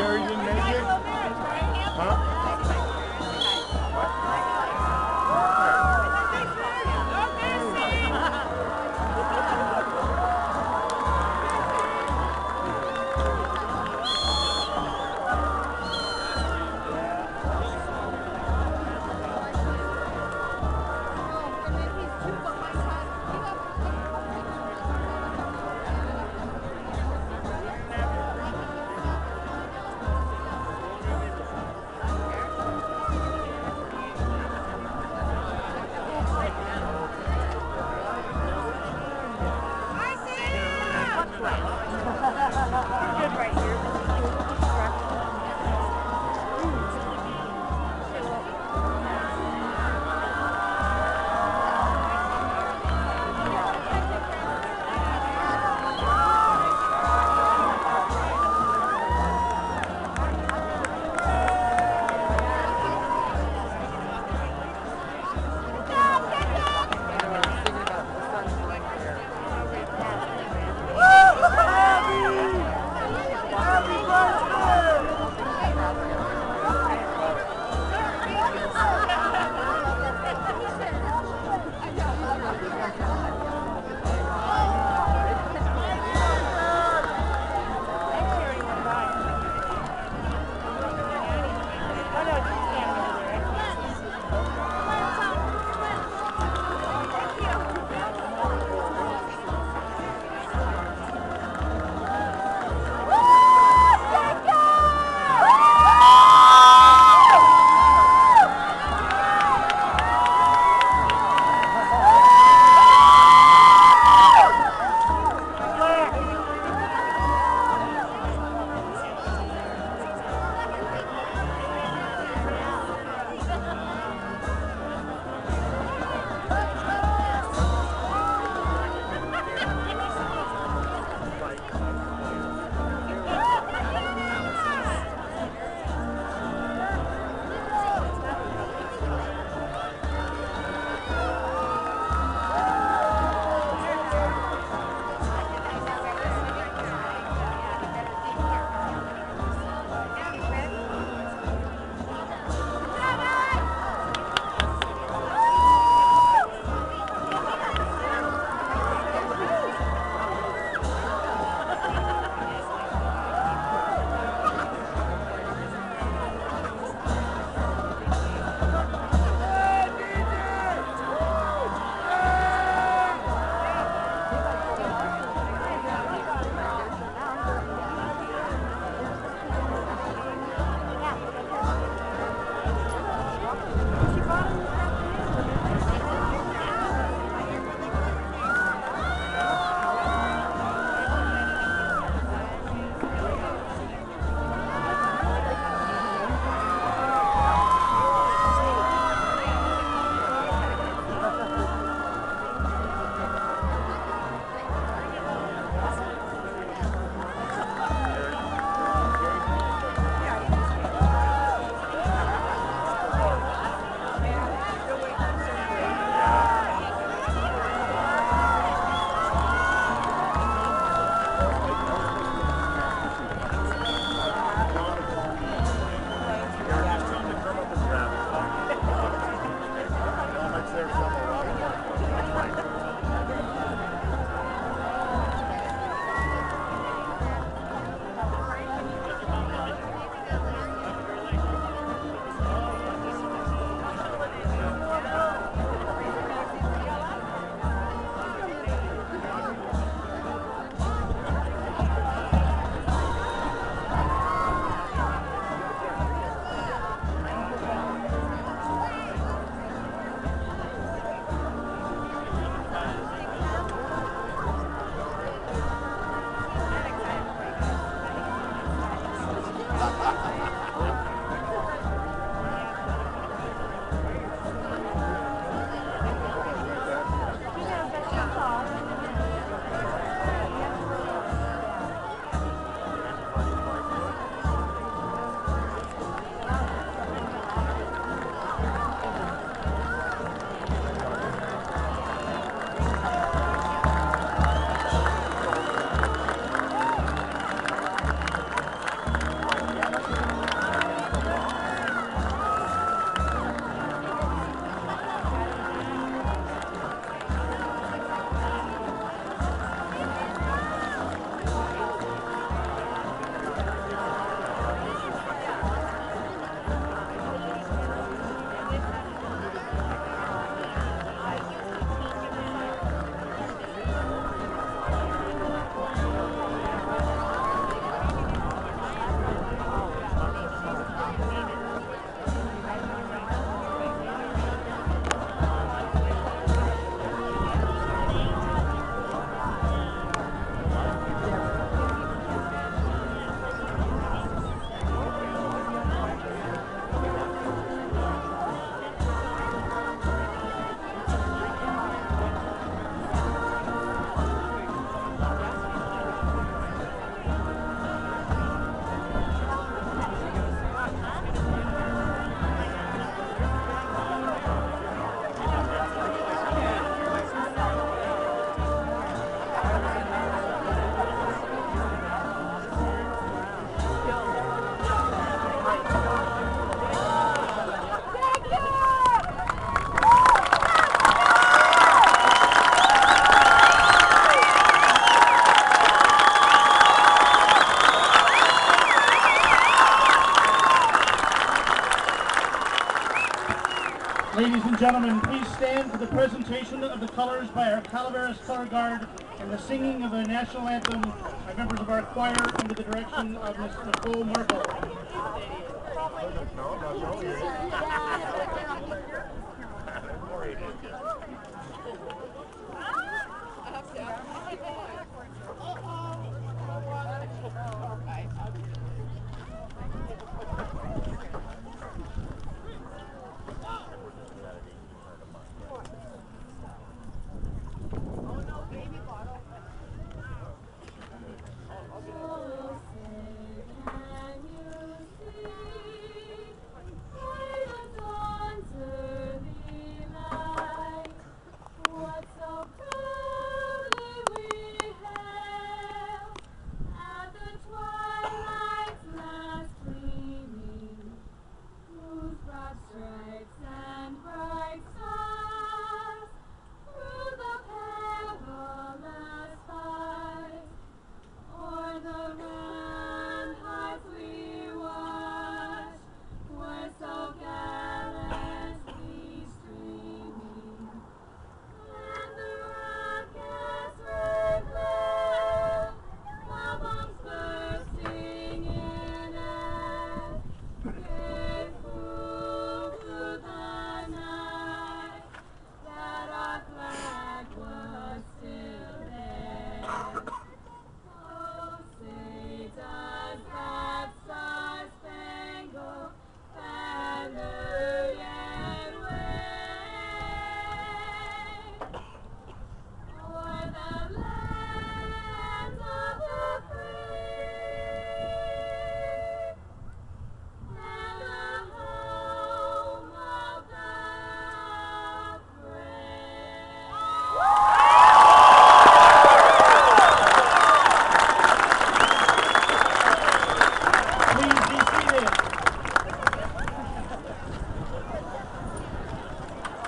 Mary didn't make it? Huh? Happy Ladies and gentlemen, please stand for the presentation of the colors by our Calaveras Color Guard and the singing of the national anthem by members of our choir under the direction of Miss Nicole Markle.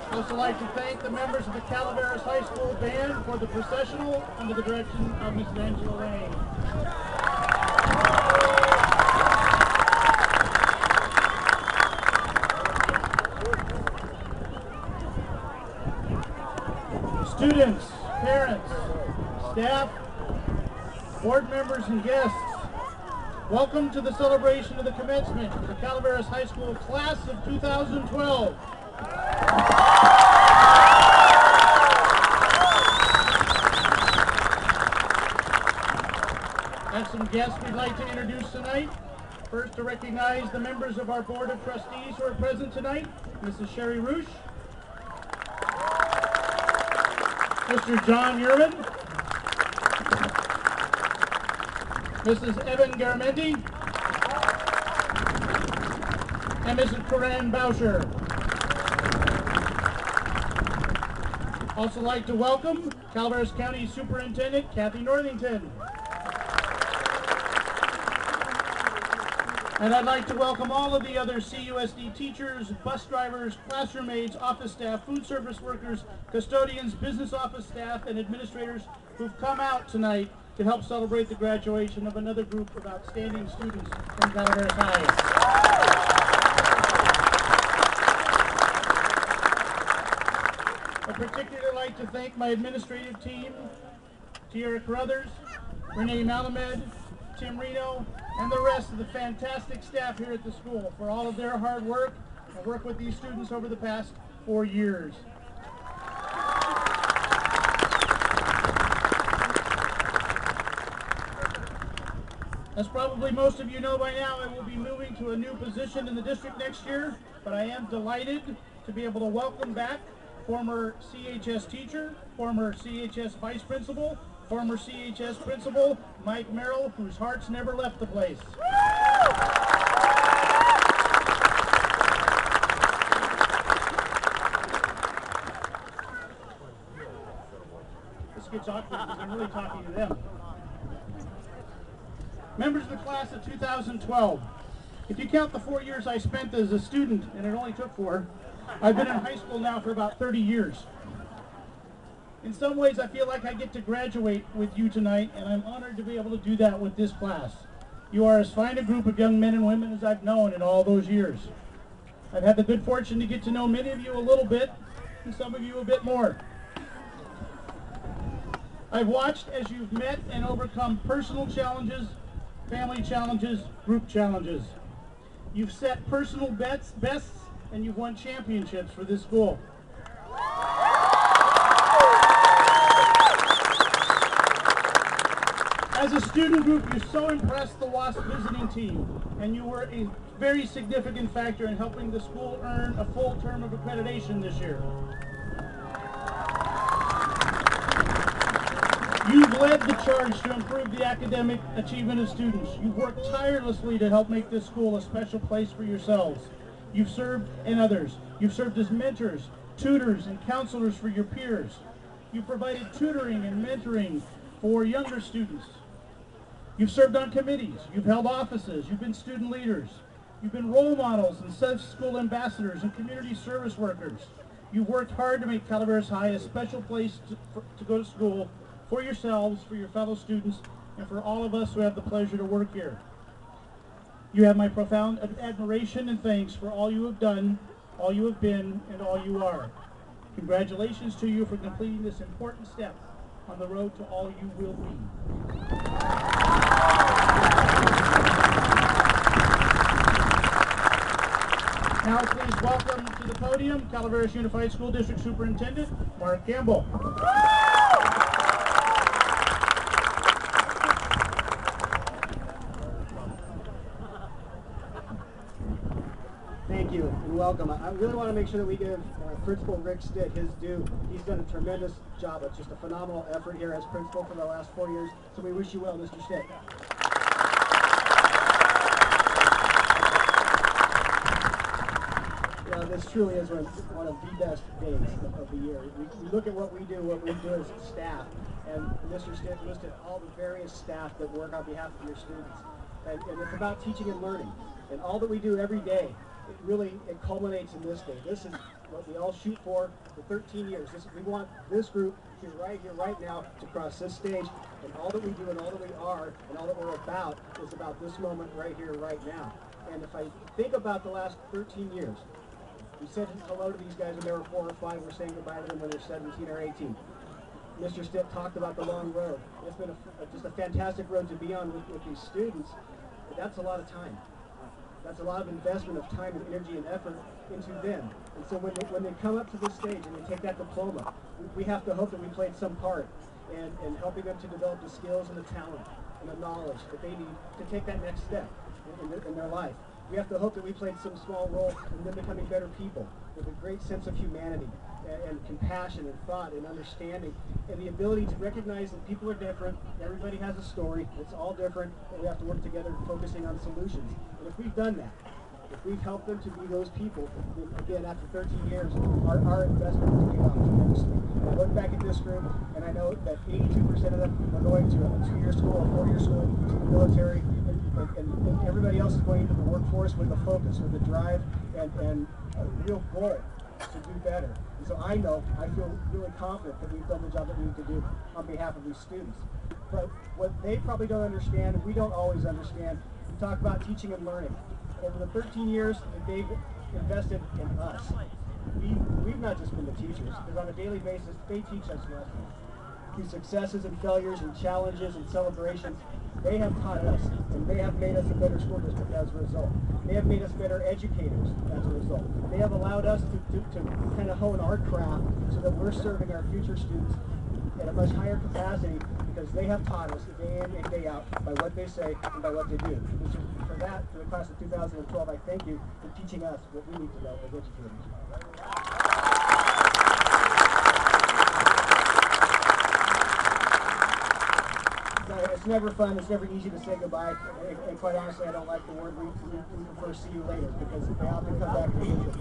I'd also like to thank the members of the Calaveras High School Band for the processional under the direction of Mrs. Angela Lane. Students, parents, staff, board members, and guests, welcome to the celebration of the commencement of the Calaveras High School Class of 2012. I have some guests we'd like to introduce tonight. First, to recognize the members of our Board of Trustees who are present tonight, Mrs. Sherry Roosh, Mr. John Yerman, Mrs. Evan Garamendi, and Mrs. Corinne Boucher. Also like to welcome Calaveras County Superintendent Kathy Northington. And I'd like to welcome all of the other CUSD teachers, bus drivers, classroom aides, office staff, food service workers, custodians, business office staff, and administrators who've come out tonight to help celebrate the graduation of another group of outstanding students from Calaveras High. I'd particularly like to thank my administrative team, Tierra Carruthers, Renee Malamed, Tim Reno, and the rest of the fantastic staff here at the school for all of their hard work and work with these students over the past 4 years. As probably most of you know by now, I will be moving to a new position in the district next year, but I am delighted to be able to welcome back former CHS teacher, former CHS vice principal, former CHS principal, Mike Merrill, whose heart's never left the place. This gets awkward because I'm really talking to them. Members of the class of 2012, if you count the 4 years I spent as a student, and it only took 4, I've been in high school now for about 30 years. In some ways, I feel like I get to graduate with you tonight, and I'm honored to be able to do that with this class. You are as fine a group of young men and women as I've known in all those years. I've had the good fortune to get to know many of you a little bit, and some of you a bit more. I've watched as you've met and overcome personal challenges, family challenges, group challenges. You've set personal bests, and you've won championships for this school. As a student group, you so impressed the WASP visiting team, and you were a very significant factor in helping the school earn a full term of accreditation this year. You've led the charge to improve the academic achievement of students. You've worked tirelessly to help make this school a special place for yourselves. You've served and others. You've served as mentors, tutors, and counselors for your peers. You've provided tutoring and mentoring for younger students. You've served on committees. You've held offices. You've been student leaders. You've been role models and safe school ambassadors and community service workers. You've worked hard to make Calaveras High a special place to go to school for yourselves, for your fellow students, and for all of us who have the pleasure to work here. You have my profound admiration and thanks for all you have done, all you have been, and all you are. Congratulations to you for completing this important step on the road to all you will be. Now please welcome to the podium Calaveras Unified School District Superintendent Mark Campbell. Thank you and welcome. I really want to make sure that we give Principal Rick Stitt his due. He's done a tremendous job. It's just a phenomenal effort here as principal for the last 4 years. So we wish you well, Mr. Stitt. This truly is one of the best days of the year. We look at what we do as staff, and Mr. Stitt listed all the various staff that work on behalf of your students. And it's about teaching and learning. And all that we do every day, it culminates in this day. This is what we all shoot for 13 years. We want this group here, right now, to cross this stage. And all that we do and all that we are and all that we're about is about this moment right here, right now. And if I think about the last 13 years, we said hello to these guys when they were 4 or 5. We're saying goodbye to them when they're 17 or 18. Mr. Stitt talked about the long road. It's been just a fantastic road to be on with these students. But that's a lot of time. That's a lot of investment of time and energy and effort into them. And so when they come up to this stage and they take that diploma, we have to hope that we played some part in helping them to develop the skills and the talent and the knowledge that they need to take that next step in their life. We have to hope that we played some small role in them becoming better people with a great sense of humanity and compassion and thought and understanding and the ability to recognize that people are different, everybody has a story, it's all different, and we have to work together focusing on solutions. And if we've done that, if we've helped them to be those people, then again, after 13 years, our investment has paid off tremendously. I look back at this group, and I know that 82% of them are going to a 2-year school, a 4-year school, to the military, and everybody else is going into the workforce with a focus, with a drive, and a real goal to do better. And so I feel really confident that we've done the job that we need to do on behalf of these students. But what they probably don't understand, and we don't always understand, we talk about teaching and learning. Over the 13 years that they've invested in us, we've not just been the teachers, because on a daily basis, they teach us lessons. Through successes and failures and challenges and celebrations, they have taught us, and they have made us a better school district as a result. They have made us better educators as a result. They have allowed us to kind of hone our craft so that we're serving our future students at a much higher capacity because they have taught us day in and day out by what they say and by what they do. And so for that, for the class of 2012, I thank you for teaching us what we need to know as educators. It's never fun, it's never easy to say goodbye, and quite honestly, I don't like the word we prefer see you later, because they often come back to visit,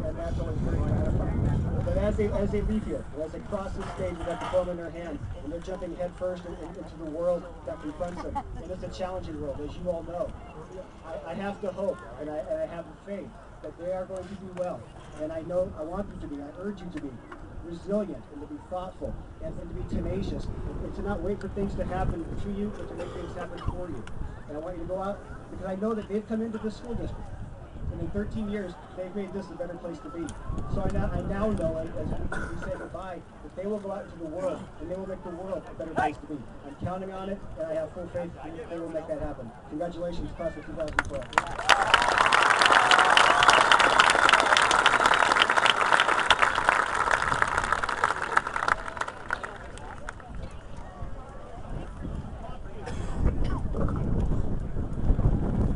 and that's always very gratifying. But as they leave here, as they cross this stage with that diploma in their hand, and they're jumping headfirst into the world that confronts them, and it's a challenging world, as you all know, I have to hope, and I have faith that they are going to do well, and I want them to be, I urge you to be resilient and to be thoughtful and to be tenacious and to not wait for things to happen to you, but to make things happen for you. And I want you to go out, because I know that they've come into this school district. And in 13 years, they've made this a better place to be. So I now know, as we say goodbye, that they will go out into the world, and they will make the world a better place to be. I'm counting on it, and I have full faith that they will make that happen. Congratulations, class of 2012.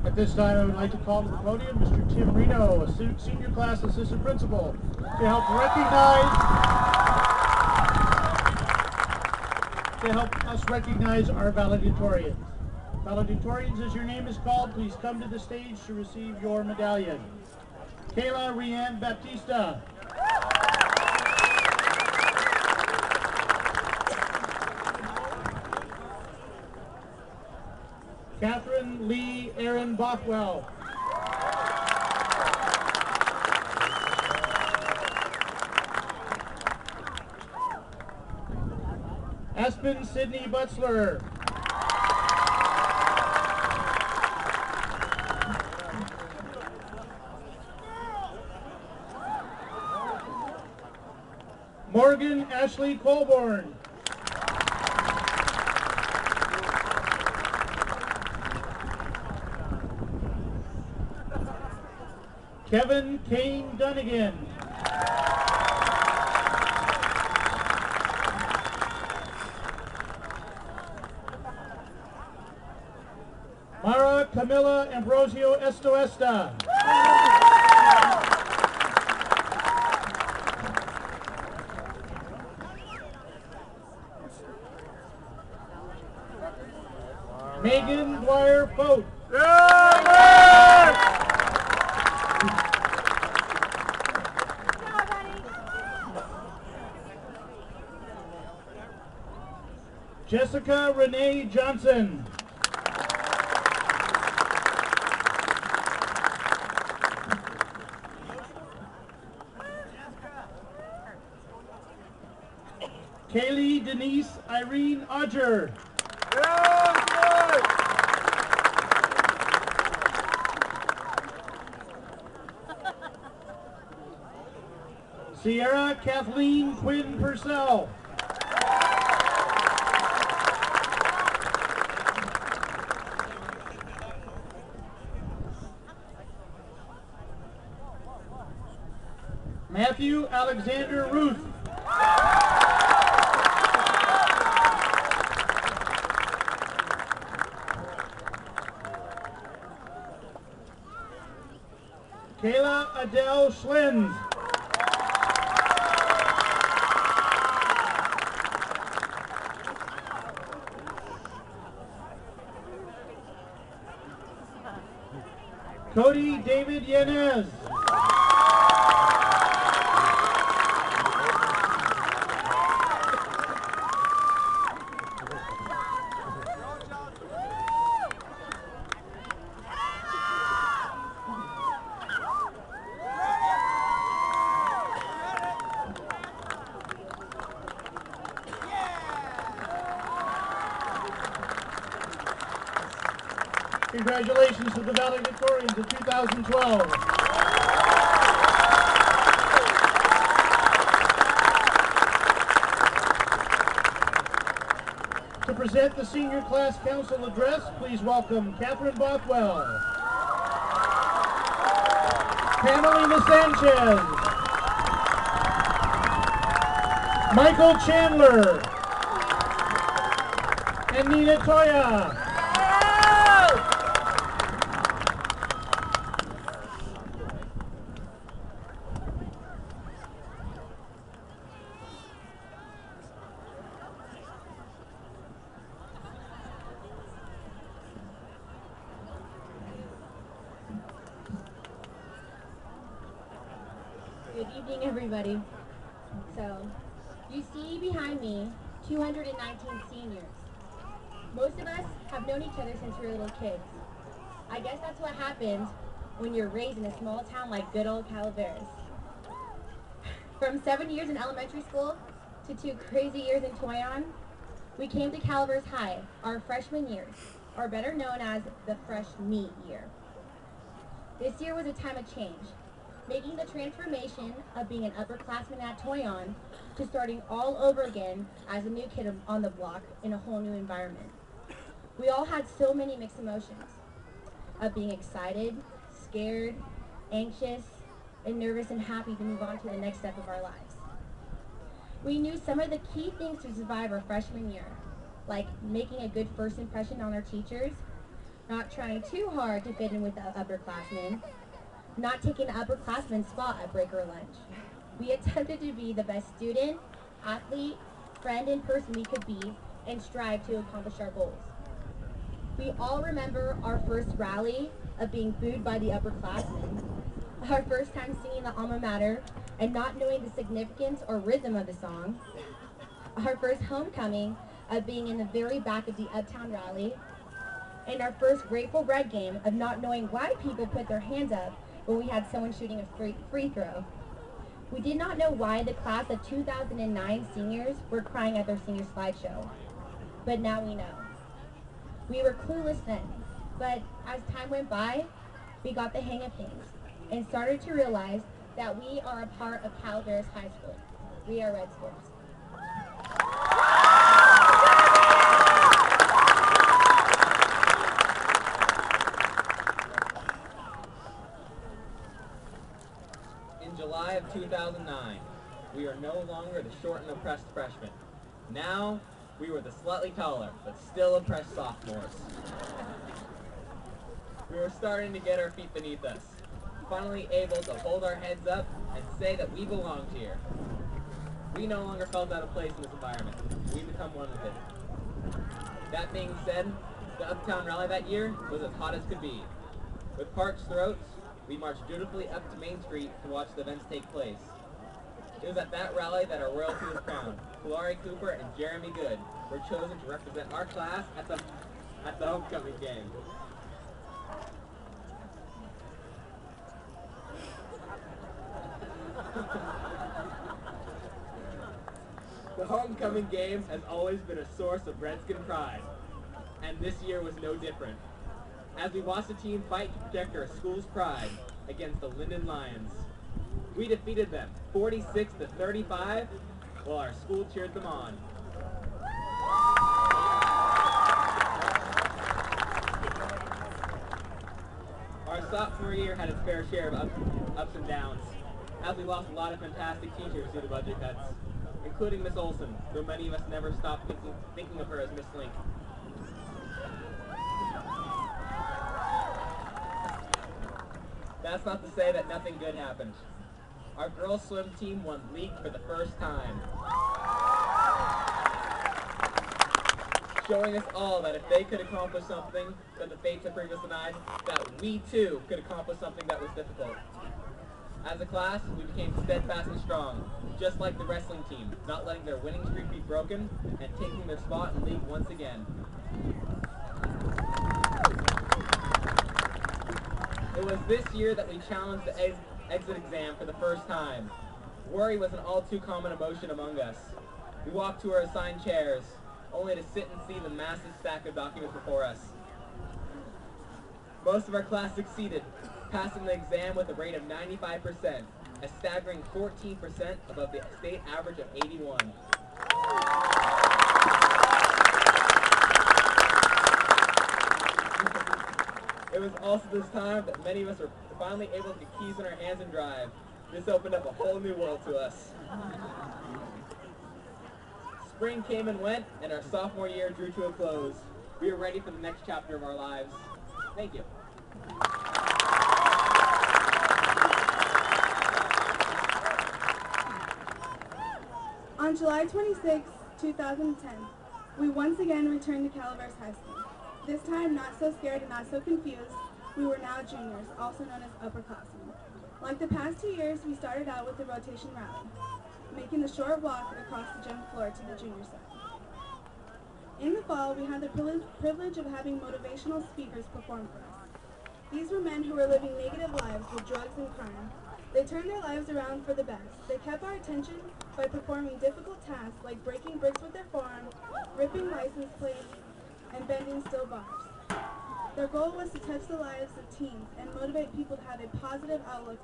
At this time, I would like to call to the podium Mr. Tim Reno, a senior class assistant principal, to help us recognize our valedictorians. Valedictorians, as your name is called, please come to the stage to receive your medallion. Kayla Rianne Baptista. Catherine Lee Aaron Bothwell. Aspen Sydney Butzler. Morgan Ashley Colborn. Kevin Kane Dunnigan. Mara Camila Ambrosio Estoesta. Megan Dwyer Fote. Jessica Renee Johnson. Kaylee Denise Irene Odger. Sierra Kathleen Quinn Purcell. Matthew Alexander Ruth. Kayla Adele Schlins. Cody David Yanez. Congratulations to the valedictorians of 2012. To present the Senior Class Council Address, please welcome Catherine Bothwell, Pamelina Sanchez, Michael Chandler, and Nina Toya. Good evening, everybody. So, you see behind me 219 seniors. Most of us have known each other since we were little kids. I guess that's what happens when you're raised in a small town like good old Calaveras. From 7 years in elementary school to 2 crazy years in Toyon, we came to Calaveras High, our freshman years, or better known as the Fresh Meat Year. This year was a time of change, making the transformation of being an upperclassman at Toyon to starting all over again as a new kid on the block in a whole new environment. We all had so many mixed emotions of being excited, scared, anxious, and nervous and happy to move on to the next step of our lives. We knew some of the key things to survive our freshman year, like making a good first impression on our teachers, not trying too hard to fit in with the upperclassmen, not taking the upperclassman's spot at break or lunch. We attempted to be the best student, athlete, friend, and person we could be and strive to accomplish our goals. We all remember our first rally of being booed by the upperclassmen, our first time singing the alma mater and not knowing the significance or rhythm of the song, our first homecoming of being in the very back of the Uptown rally, and our first Grateful Red game of not knowing why people put their hands up when we had someone shooting a free throw. We did not know why the class of 2009 seniors were crying at their senior slideshow, but now we know. We were clueless then, but as time went by, we got the hang of things and started to realize that we are a part of Calaveras High School. We are Red Schools. In July of 2009, we are no longer the short and oppressed freshmen. Now, we were the slightly taller, but still oppressed sophomores. We were starting to get our feet beneath us, finally able to hold our heads up and say that we belonged here. We no longer felt out of place in this environment. We become one with it. That being said, the Uptown rally that year was as hot as could be. With parched throats, we marched dutifully up to Main Street to watch the events take place. It was at that rally that our royalty was crowned. Kalari Cooper and Jeremy Good were chosen to represent our class at the homecoming game. The homecoming game has always been a source of Redskin pride, and this year was no different. As we watched the team fight to protect our school's pride against the Linden Lions. We defeated them 46-35 while our school cheered them on. Our sophomore year had its fair share of ups and downs, as we lost a lot of fantastic teachers due to budget cuts, including Miss Olson, though many of us never stopped thinking of her as Miss Link. That's not to say that nothing good happened. Our girls' swim team won league for the first time, showing us all that if they could accomplish something that the fates had previously denied, that we too could accomplish something that was difficult. As a class, we became steadfast and strong, just like the wrestling team, not letting their winning streak be broken and taking their spot in league once again. It was this year that we challenged the exit exam for the first time. Worry was an all too common emotion among us. We walked to our assigned chairs, only to sit and see the massive stack of documents before us. Most of our class succeeded, passing the exam with a rate of 95%, a staggering 14% above the state average of 81. It was also this time that many of us were finally able to get keys in our hands and drive. This opened up a whole new world to us. Spring came and went, and our sophomore year drew to a close. We are ready for the next chapter of our lives. Thank you. On July 26, 2010, we once again returned to Calaveras High School. This time, not so scared and not so confused, we were now juniors, also known as upperclassmen. Like the past 2 years, we started out with the rotation rally, making the short walk across the gym floor to the junior side. In the fall, we had the privilege of having motivational speakers perform for us. These were men who were living negative lives with drugs and crime. They turned their lives around for the best. They kept our attention by performing difficult tasks like breaking bricks with their forearm, ripping license plates, and bending steel bars. Their goal was to touch the lives of teens and motivate people to have a positive outlook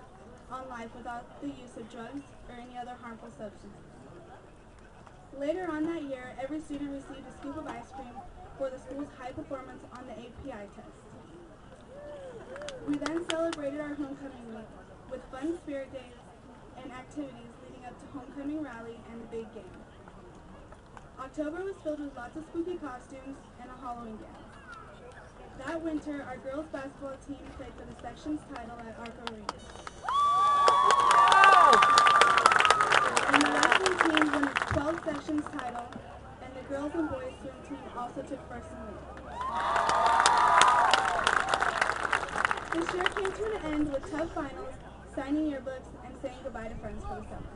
on life without the use of drugs or any other harmful substances. Later on that year, every student received a scoop of ice cream for the school's high performance on the API test. We then celebrated our homecoming week with fun spirit days and activities leading up to homecoming rally and the big game. October was filled with lots of spooky costumes and a Halloween dance. That winter, our girls basketball team played for the section's title at Arco Arena. And the wrestling team won its 12 sections title, and the girls and boys swim team also took first in the league. This year came to an end with tough finals, signing yearbooks, and saying goodbye to friends for the summer.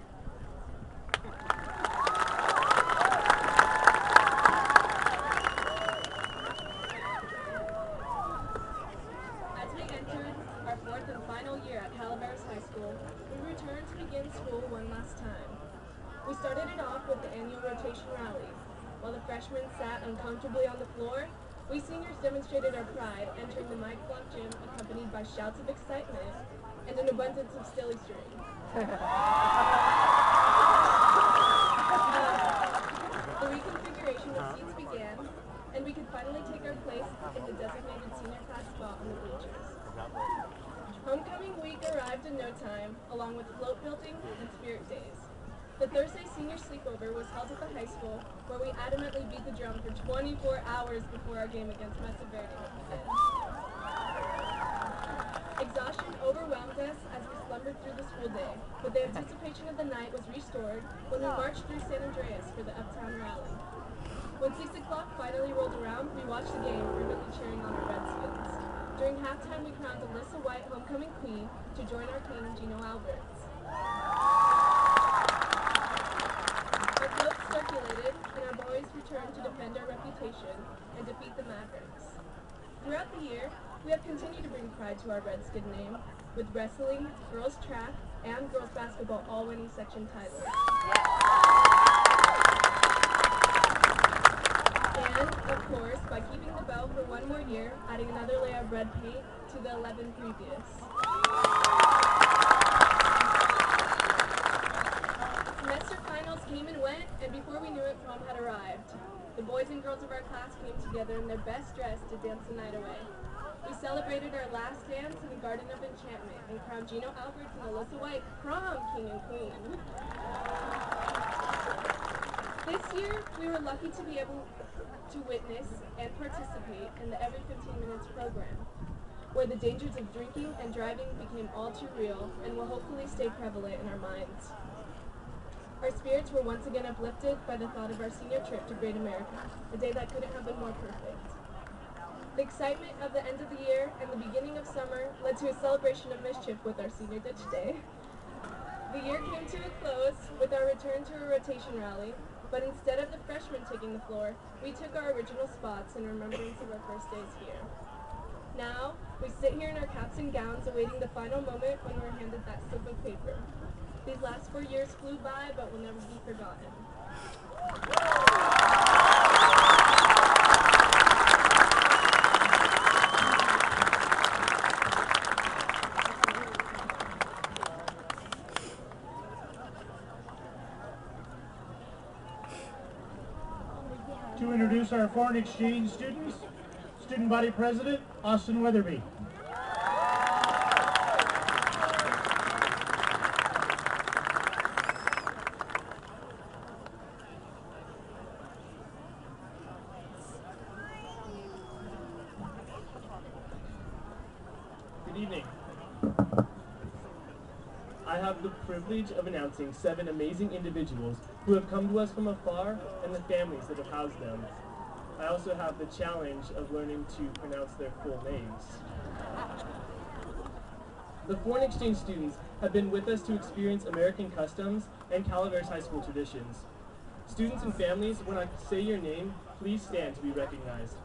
As we entered our fourth and final year at Calaveras High School, we returned to begin school one last time. We started it off with the annual rotation rally. While the freshmen sat uncomfortably on the floor, we seniors demonstrated our pride, entering the Mike Block gym accompanied by shouts of excitement and an abundance of silly string. The reconfiguration of seats began, and we could finally take our place in the designated senior class spot on the bleachers. Homecoming week arrived in no time, along with float building and spirit days. The Thursday senior sleepover was held at the high school, where we adamantly beat the drum for 24 hours before our game against Mesa Verde would begin. Exhaustion overwhelmed us as we slumbered through the school day, but the anticipation of the night was restored when we marched through San Andreas for the Uptown Rally. When 6 o'clock finally rolled around, we watched the game, fervently cheering on our Redskins. During halftime, we crowned Alyssa White homecoming queen to join our king, Gino Alberts. Our floats circulated, and our boys returned to defend our reputation and defeat the Mavericks. Throughout the year, we have continued to bring pride to our Redskin name, with wrestling, girls track, and girls basketball all winning section titles. And, of course, by keeping the bell for one more year, adding another layer of red paint to the 11 previous. Semester finals came and went, and before we knew it, prom had arrived. The boys and girls of our class came together in their best dress to dance the night away. We celebrated our last dance in the Garden of Enchantment and crowned Gino Alberts and Alyssa White prom king and queen. This year, we were lucky to be able to witness and participate in the Every 15 Minutes program, where the dangers of drinking and driving became all too real and will hopefully stay prevalent in our minds. Our spirits were once again uplifted by the thought of our senior trip to Great America, a day that couldn't have been more perfect. The excitement of the end of the year and the beginning of summer led to a celebration of mischief with our senior ditch day. The year came to a close with our return to a rotation rally, but instead of the freshmen taking the floor, we took our original spots in remembrance of our first days here. Now, we sit here in our caps and gowns awaiting the final moment when we're handed that slip of paper. These last 4 years flew by, but will never be forgotten. To introduce our foreign exchange students, Student Body President, Austin Weatherby. Good evening. I have the privilege of announcing 7 amazing individuals who have come to us from afar and the families that have housed them. I also have the challenge of learning to pronounce their full names. The foreign exchange students have been with us to experience American customs and Calaveras High School traditions. Students and families, when I say your name, please stand to be recognized.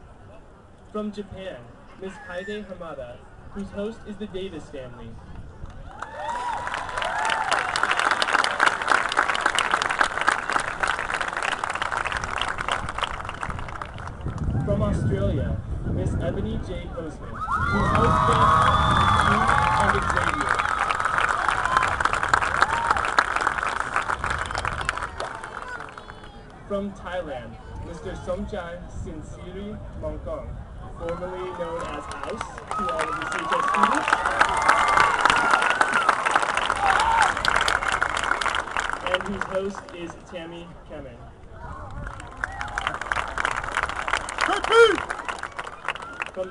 From Japan, Ms. Kaide Hamada, whose host is the Davis family. From Australia, Miss Ebony J. Postman, whose host family and Xavier. From Thailand, Mr. Somchai Sinsiri Mongkong, formerly known as House to all of the CHS students. And whose host is Tammy Kemen. From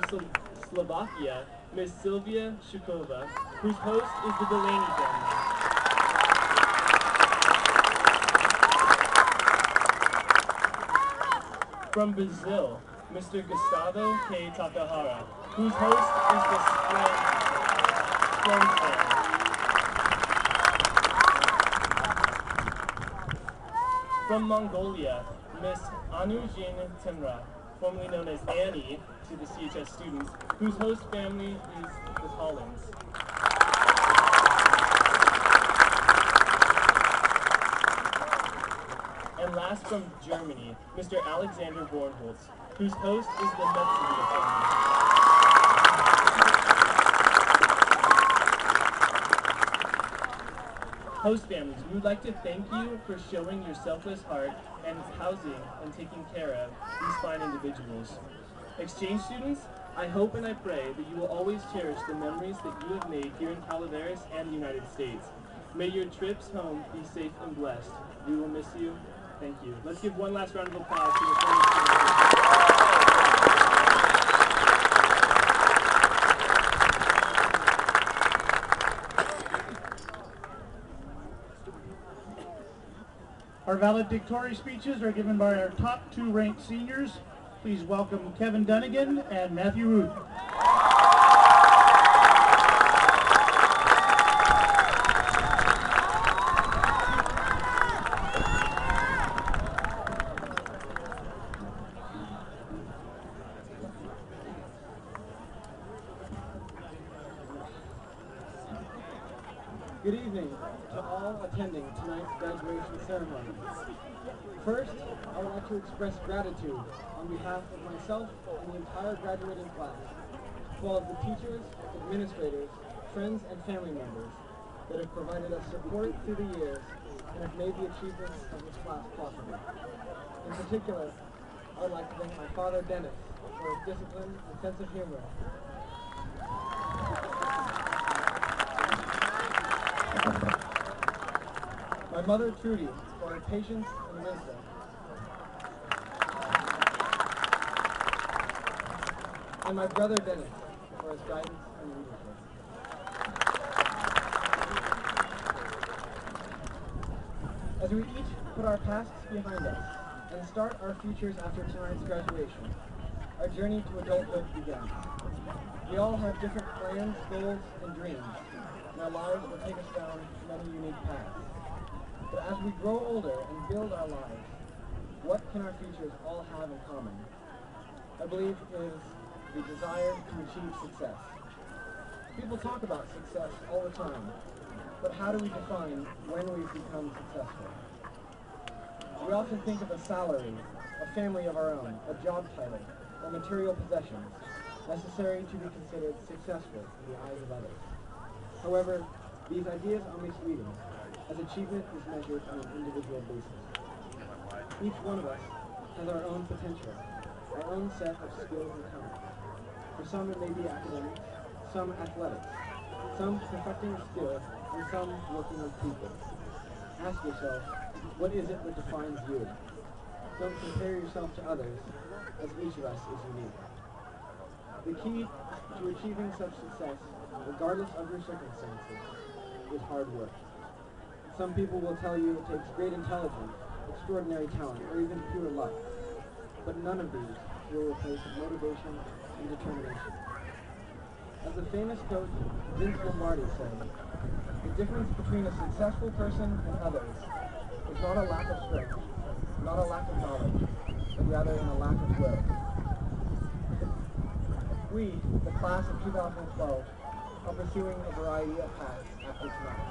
Slovakia, Miss Sylvia Shukova, whose host is the Delaney family. From Brazil, Mr. Gustavo K. Takahara, whose host is the Sloan family. From Mongolia, Miss Anujin Temra, formerly known as Annie to the CHS students, whose host family is the Collins. And last from Germany, Mr. Alexander Bornholz, whose host is the Metzinger family. Host families, we would like to thank you for showing your selfless heart and housing and taking care of these fine individuals. Exchange students, I hope and I pray that you will always cherish the memories that you have made here in Calaveras and the United States. May your trips home be safe and blessed. We will miss you. Thank you. Let's give one last round of applause to the former students. Our valedictory speeches are given by our top two ranked seniors. Please welcome Kevin Dunnigan and Matthew Root. Good evening to all attending tonight's graduation ceremony. First, I would like to express gratitude on behalf of myself and the entire graduating class to all of the teachers, administrators, friends, and family members that have provided us support through the years and have made the achievements of this class possible. In particular, I would like to thank my father, Dennis, for his discipline and sense of humor. My mother, Trudy, for her patience and wisdom. And my brother, Dennis, for his guidance and leadership. As we each put our pasts behind us and start our futures after tonight's graduation, our journey to adulthood begins. We all have different plans, goals, and dreams, and our lives will take us down many unique paths. But as we grow older and build our lives, what can our futures all have in common? I believe it is the desire to achieve success. People talk about success all the time, but how do we define when we've become successful? We often think of a salary, a family of our own, a job title, or material possessions, necessary to be considered successful in the eyes of others. However, these ideas are misleading, as achievement is measured on an individual basis. Each one of us has our own potential, our own set of skills and talents. For some it may be academics, some athletics, some perfecting a skill, and some working with people. Ask yourself, what is it that defines you? Don't compare yourself to others, as each of us is unique. The key to achieving such success, regardless of your circumstances, is hard work. Some people will tell you it takes great intelligence, extraordinary talent, or even pure luck. But none of these will replace motivation and determination. As the famous coach Vince Lombardi said, the difference between a successful person and others is not a lack of strength, not a lack of knowledge, but rather in a lack of will. We, the class of 2012, are pursuing a variety of paths after tonight.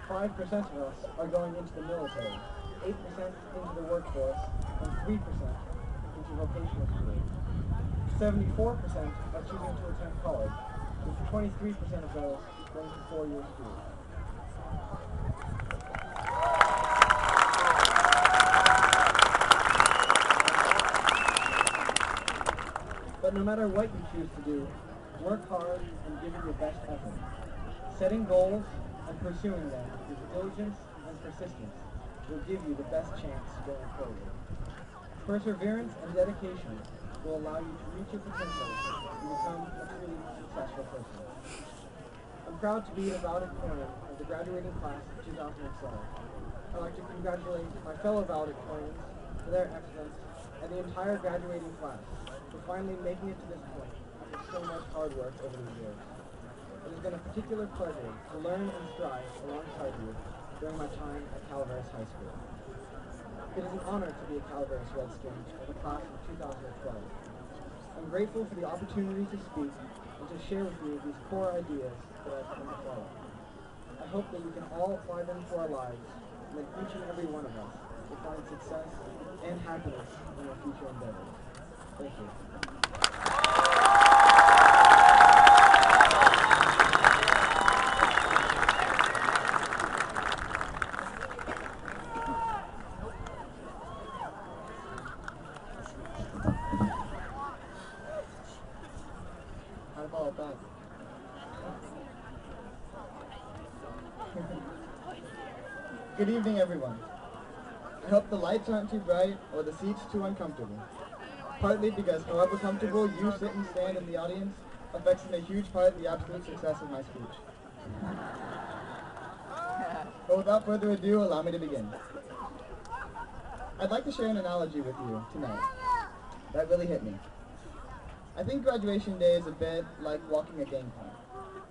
5% of us are going into the military, 8% into the workforce, and 3% into vocational schools. 74% are choosing to attend college, with 23% of those going to four-year school. But no matter what you choose to do, work hard and give it your best effort. Setting goals and pursuing them with diligence and persistence will give you the best chance going forward. Perseverance and dedication will allow you to reach your potential and become a truly successful person. I'm proud to be a valedictorian of the graduating class of 2012. I'd like to congratulate my fellow valedictorians for their excellence and the entire graduating class for finally making it to this point after so much hard work over the years. It has been a particular pleasure to learn and strive alongside you during my time at Calaveras High School. It is an honor to be a Calaveras Redskin of the class of 2012. I'm grateful for the opportunity to speak and to share with you these core ideas that I've come to follow. I hope that we can all apply them to our lives and that each and every one of us will find success and happiness in our future endeavors. Thank you. How about that? Good evening, everyone. I hope the lights aren't too bright or the seats too uncomfortable. Partly because however comfortable you sit and stand in the audience affects in a huge part the absolute success of my speech. But without further ado, allow me to begin. I'd like to share an analogy with you tonight that really hit me. I think graduation day is a bit like walking a gangplank.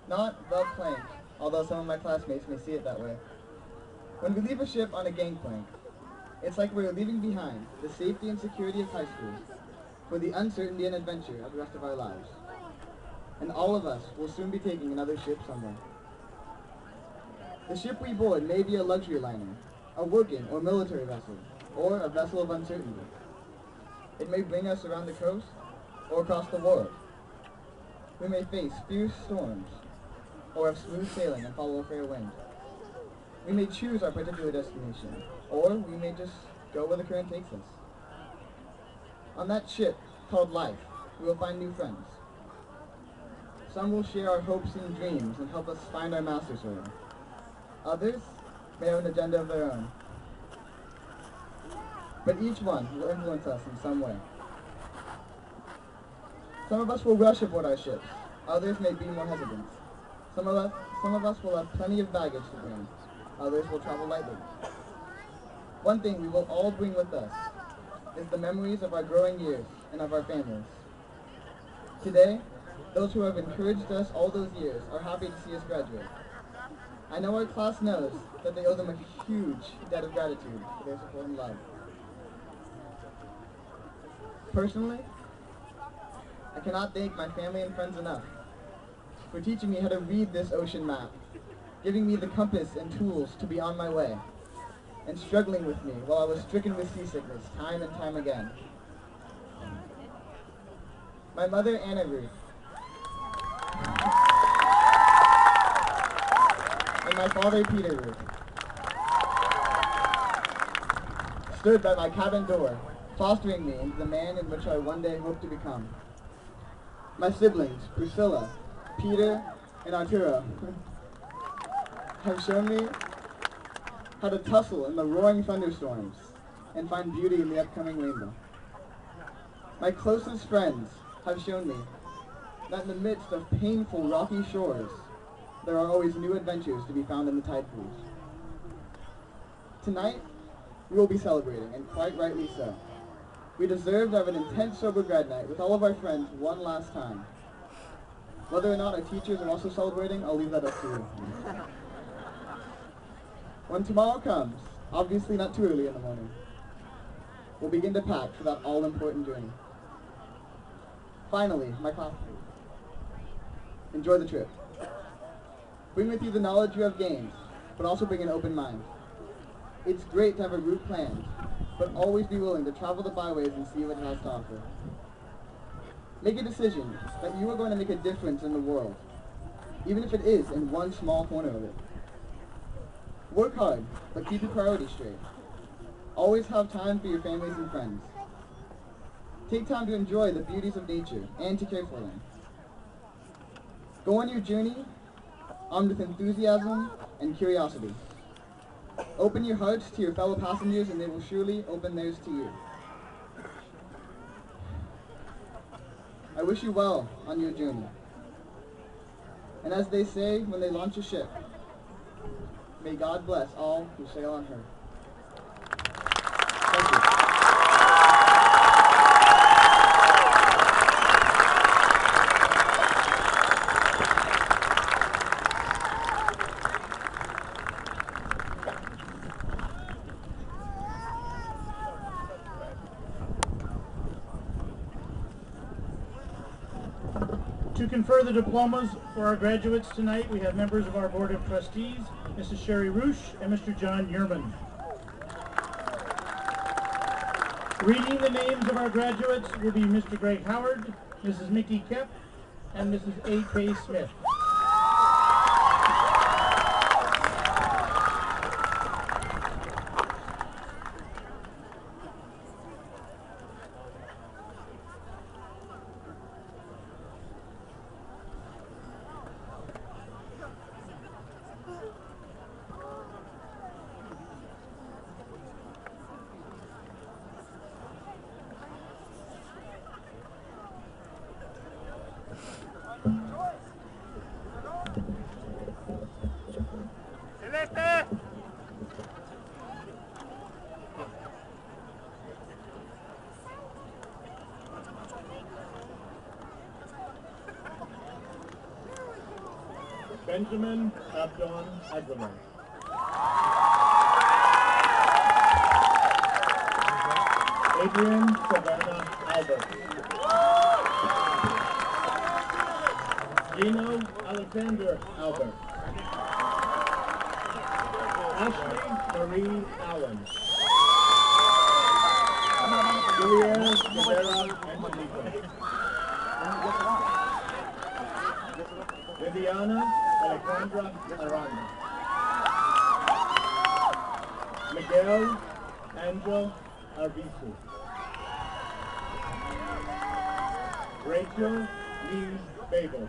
Not the plank, although some of my classmates may see it that way. When we leave a ship on a gangplank, it's like we're leaving behind the safety and security of high school for the uncertainty and adventure of the rest of our lives. And all of us will soon be taking another ship somewhere. The ship we board may be a luxury liner, a working or military vessel, or a vessel of uncertainty. It may bring us around the coast or across the world. We may face fierce storms or have smooth sailing and follow a fair wind. We may choose our particular destination, or we may just go where the current takes us. On that ship called life, we will find new friends. Some will share our hopes and dreams and help us find our master soil. Others may have an agenda of their own. But each one will influence us in some way. Some of us will rush aboard our ships. Others may be more hesitant. Some of us will have plenty of baggage to bring. Others will travel lightly. One thing we will all bring with us is the memories of our growing years and of our families. Today, those who have encouraged us all those years are happy to see us graduate. I know our class knows that they owe them a huge debt of gratitude for their support and love. Personally, I cannot thank my family and friends enough for teaching me how to read this ocean map, giving me the compass and tools to be on my way, and struggling with me while I was stricken with seasickness time and time again. My mother, Anna Ruth, and my father, Peter Ruth, stood by my cabin door, fostering me into the man in which I one day hope to become. My siblings, Priscilla, Peter, and Arturo, have shown me how to tussle in the roaring thunderstorms and find beauty in the upcoming rainbow. My closest friends have shown me that in the midst of painful rocky shores, there are always new adventures to be found in the tide pools. Tonight, we will be celebrating, and quite rightly so. We deserve to have an intense sober grad night with all of our friends one last time. Whether or not our teachers are also celebrating, I'll leave that up to you. When tomorrow comes, obviously not too early in the morning, we'll begin to pack for that all-important journey. Finally, my classmates, enjoy the trip. Bring with you the knowledge you have gained, but also bring an open mind. It's great to have a route planned, but always be willing to travel the byways and see what it has to offer. Make a decision that you are going to make a difference in the world, even if it is in one small corner of it. Work hard, but keep your priorities straight. Always have time for your families and friends. Take time to enjoy the beauties of nature and to care for them. Go on your journey armed with enthusiasm and curiosity. Open your hearts to your fellow passengers and they will surely open theirs to you. I wish you well on your journey. And as they say when they launch a ship, may God bless all who sail on her. Thank you. To confer the diplomas for our graduates tonight, we have members of our Board of Trustees, Mrs. Sherry Roosh and Mr. John Yerman. Reading the names of our graduates will be Mr. Greg Howard, Mrs. Mickey Kep, and Mrs. A.K. Smith. Benjamin Abdon Agraman. Adrian Savannah Albert. Gino Alexander Albert. Ashley Marie Allen. Julia Rivera Angelica. Viviana Alexandra Aranda. Miguel Angel Arvizu. Rachel Lee Babel.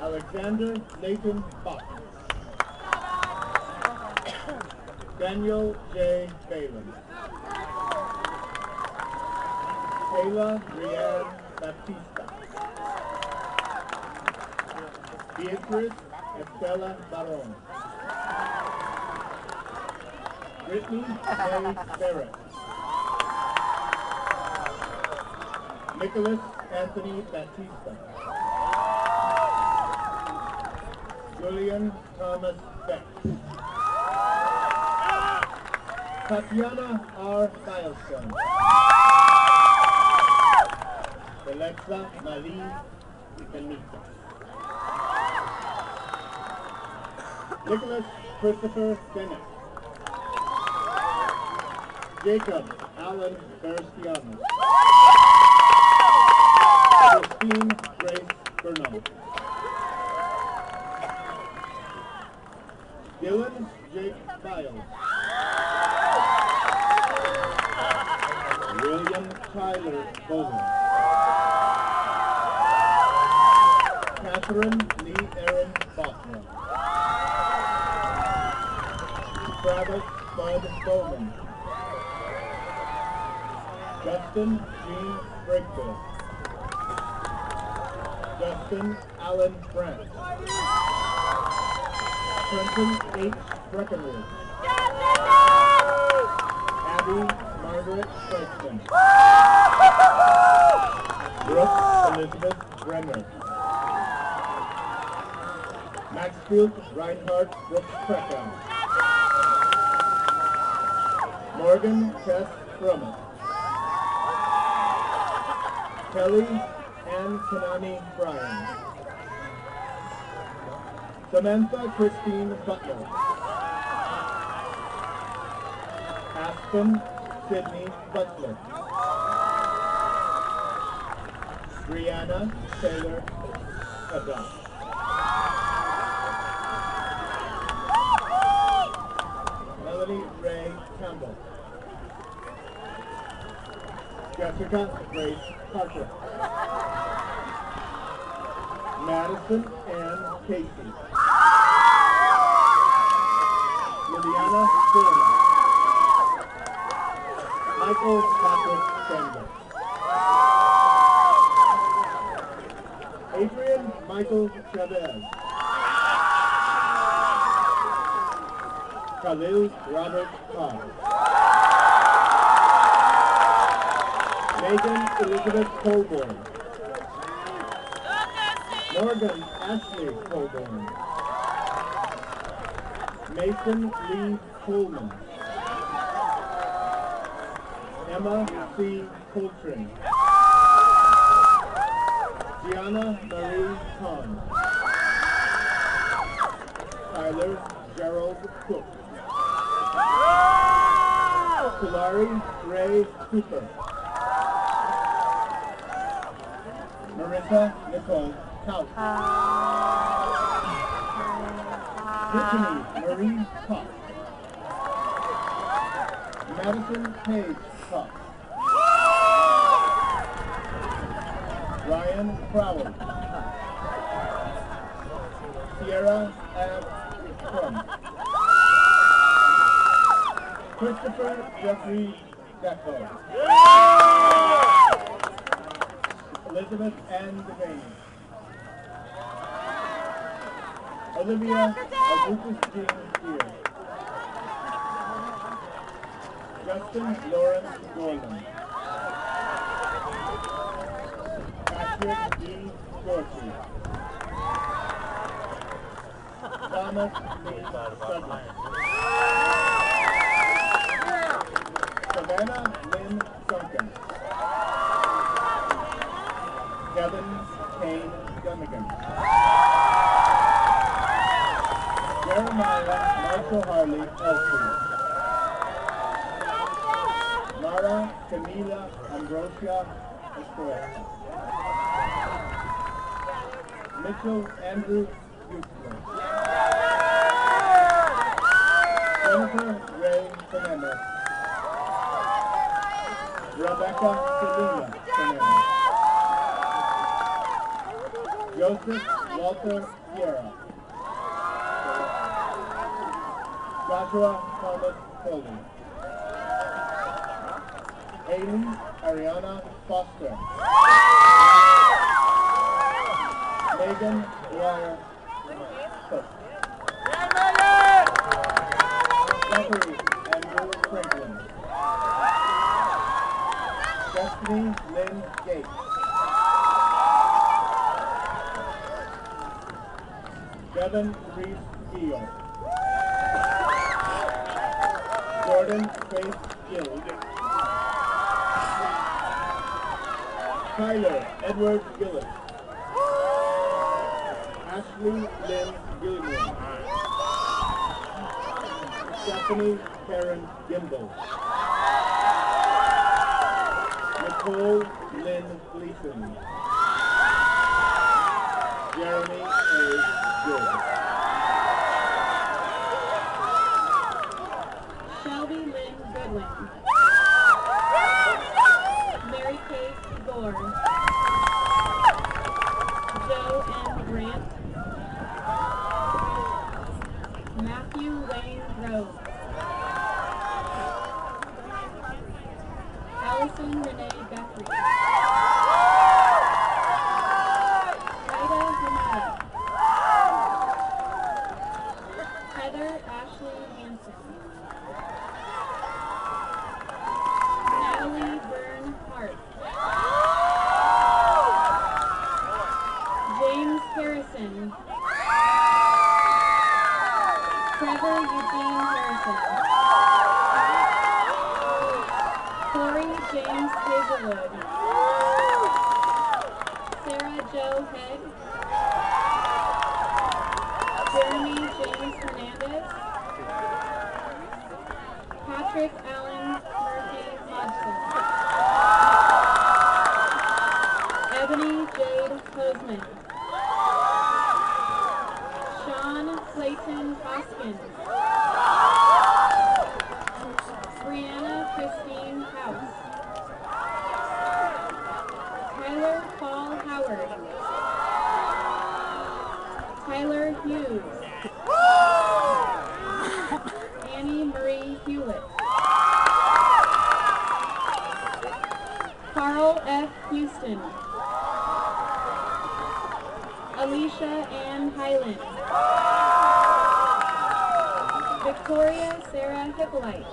Alexander Nathan Bach. Daniel J. Balin. Kayla Rianne Baptista. Beatrice Estela Baron. Brittany May Barrett. Nicholas Anthony Batista. Julian Thomas Beck. Tatiana R. Milestone. Alexa Marie Benita. Nicholas Christopher Bennett. Jacob Alan Veristiano. Christine Grace Bernal. Dylan Jake Biles. William Tyler Bowman. Catherine Lee Erin Boswell. Travis Bud Bowman. Justin Jean Brakefield. Justin Allen Brandt. Trenton H. Breckenridge. Abby Margaret Frankston. Brooke Elizabeth Brenner. Maxfield Reinhardt Brooks Krakow. Morgan Tess Brummett. Kelly Ann Kanani Bryan. Samantha Christine Butler. Aspen Sydney Butler. Brianna Taylor Adon. Melanie Ray Campbell. Jessica Grace Carter. Madison Ann Casey. Liliana Silva. Michael Patrick Sender. Adrian Michael Chavez. Khalil Robert Cobb. Megan Elizabeth Colborn. Morgan Ashley Colborn. Mason Lee Coleman. Emma C. Coltrane. Gianna Marie Kahn. Tyler Gerald Cook. Tulari Ray Cooper. Marissa Nicole Couch. Brittany Marie Cox. Madison Page Cox. Ryan Crowell. Sierra Ab Crum. Christopher Jeffrey Deco. Elizabeth Ann Devane. Olivia Augustus Jean Spears. Justin Lawrence Gordon. Patrick E. Dorsey. Thomas B. Sutton. Savannah Lynn Duncan. Kevin Kane Dunnigan. Jeremiah Marshall Harley Elsie. Mara Camila Ambrosia Escobar. Mitchell Andrew Houston. Jennifer Ray Fernandez. Rebecca Selena Fernandez. Joseph Walter Sierra. Joshua Thomas Foley. Haley Ariana Foster. Megan Dwyer Cook. Zachary Andrew Franklin. Destiny Lynn Gates. Devin Reese Gill. Jordan Faith Gill. Tyler Edward Gillett. Ashley Lynn Gilmore. Stephanie Karen Gimbel. Nicole Lynn Gleason. Jeremy A. Good. Shelby Lynn Goodwin. Mary Kate Gore. Joe M. Grant. Matthew Wayne Rose. Allison Renee Guthrie. Ida Hamada. Heather Ashley Hansen. Natalie Byrne Hart. James Harrison. Trevor Eugene Harrison. Corey James Hazelwood. Sarah Jo Head. Jeremy James Hernandez. Patrick Allen Murphy Hodgson. Ebony Jade Hoseman. Sean Clayton Hoskins. Brianna Christine House. Tyler Paul Howard. Tyler Hughes. Annie Marie Hewlett. Carl F. Houston. Alicia Ann Highland. Victoria Sarah Hippolyte.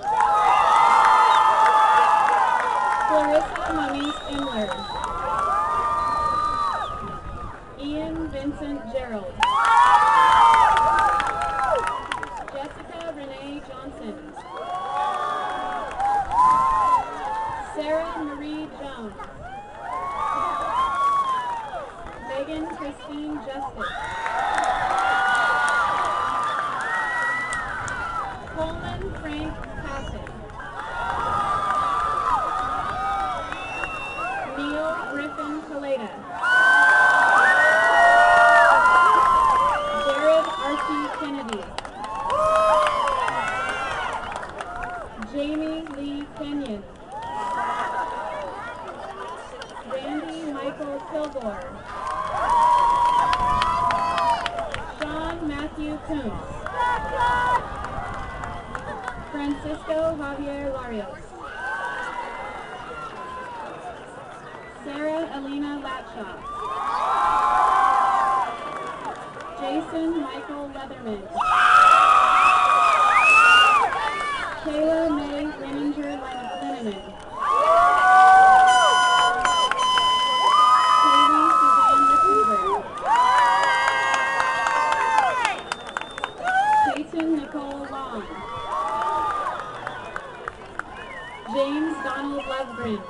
Clarissa Monique Imler. Ian Vincent Gerald. Jessica Renee Johnson. Sarah Marie Jones. Megan Christine Justice. Coleman Frank Passett. Neil Griffin Kaleda. Jared Archie Kennedy. Jamie Lee Kenyon. Randy Michael Kilgore. Sean Matthew Coombs. Francisco Javier Larios. Sarah Alina Latshaw. Jason Michael Leatherman. Kayla May Renninger Linneman. Katie Suzanne Rickenberg. Peyton Nicole Long. James Donald Lovegren.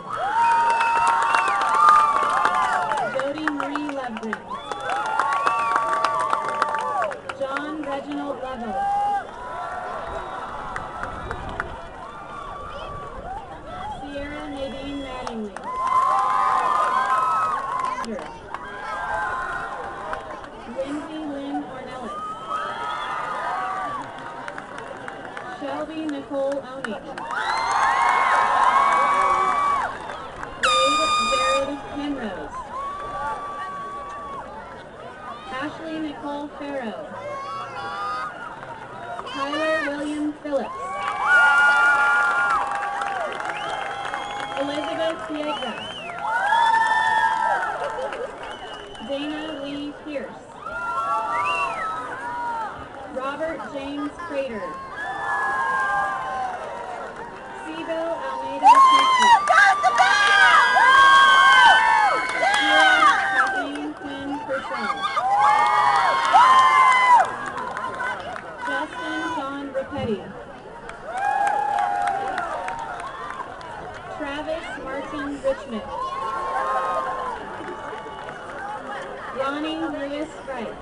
Jody Marie Lovegren. John Reginald Lovell. Sierra Nadine Mattingly. Lindsay Lynn Ornelas. Shelby Nicole Oney. Wade Jared Penrose. Ashley Nicole Farrow. Tyler William Phillips. Elizabeth Pietra. Dana Lee Pierce. Robert James Crater. Sibo Almeida Casey. Kathleen Quinn Purcell. Justin John Rapetti. Travis Martin Richmond. Ronnie Lewis Wright.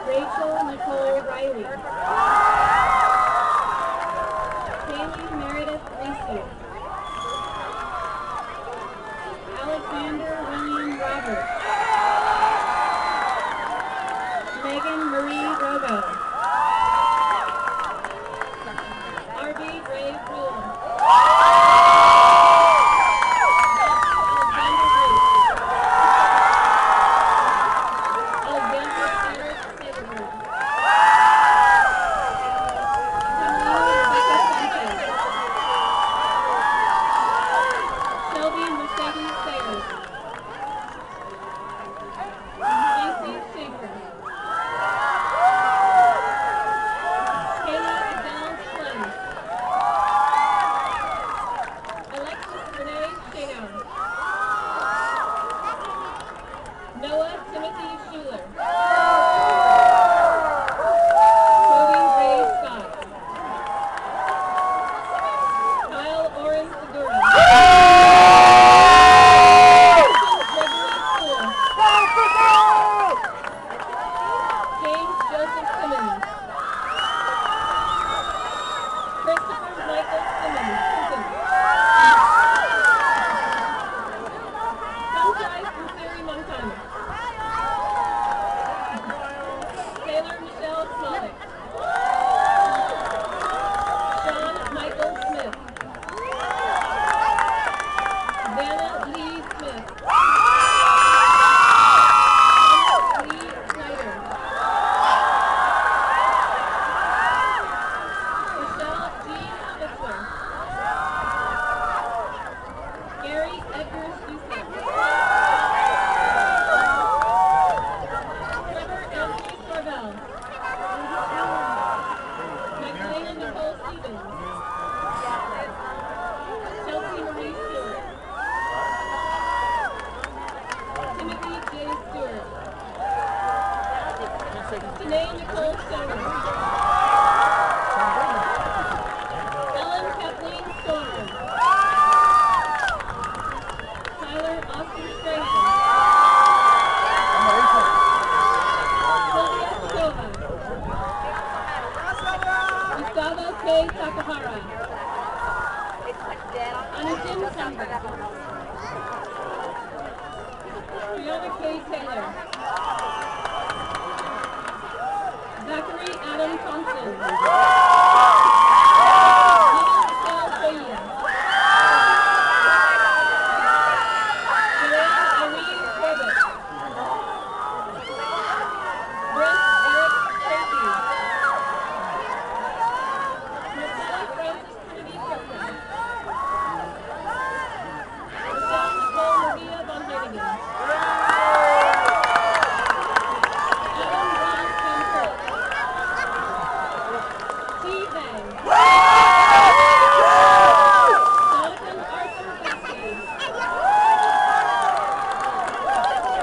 Rachel Nicole Riley. Haley Meredith Reese. Alexander William Roberts. Megan Marie Rogo. RB Ray Rule. Stewart. Danae Nicole Stoner. Ellen Kathleen Stoner. Tyler Austin Strahan. Sylvia Padova. Gustavo K. Takahara. Anujin Samba. Brianna K. Taylor. Zachary Adam Thompson. Nina Michelle Koya. Joanne Irene Corbett. Brent Eric Tracy. Marcella Francis Trinity Kirkland. Michelle Nicole Maria von Heidingen. Adam Ron Van Kirk. T. Vang. Jonathan Arthur Vasquez.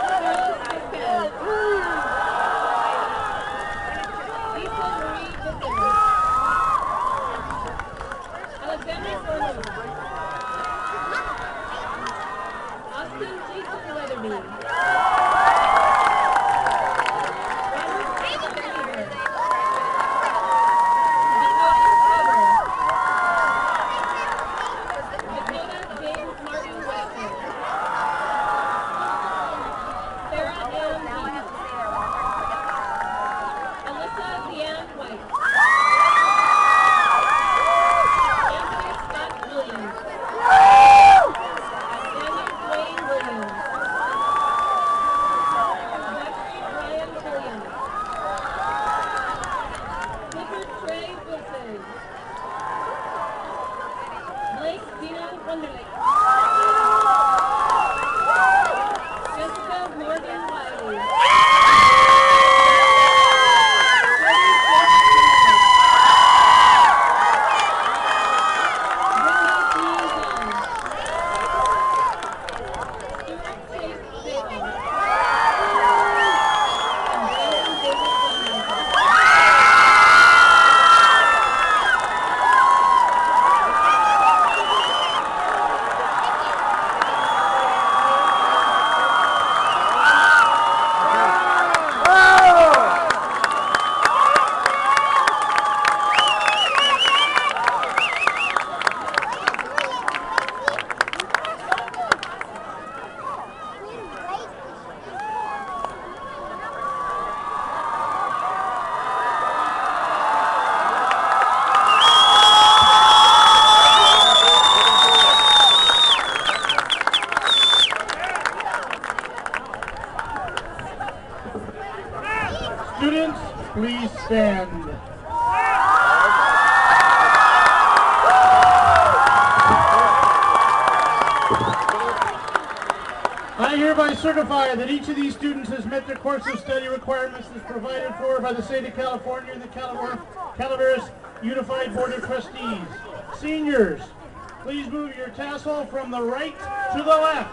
Carlos Vasquez. Lisa Marie Visser. Alexander Forno. Austin Jason Weatherby. Robert David Weaver. Dakota Weber. Dakota James Martin Wexler. Sarah Ann Heath. Alyssa Leanne White. Anthony Scott Williams. Daniel Dwayne Williams. Zachary Ryan Williams. Clifford Trey Wilson. Blake Dino Wonderlich. Jessica Morgan Wiley. Cody Jeff Smith. Brittany D. Young. Stuart Chase Zabel. And Brandon David Dunn. Students, please stand. I hereby certify that each of these students has met the course of study requirements as provided for by the state of California and the Calaveras Unified Board of Trustees. Seniors, please move your tassel from the right to the left.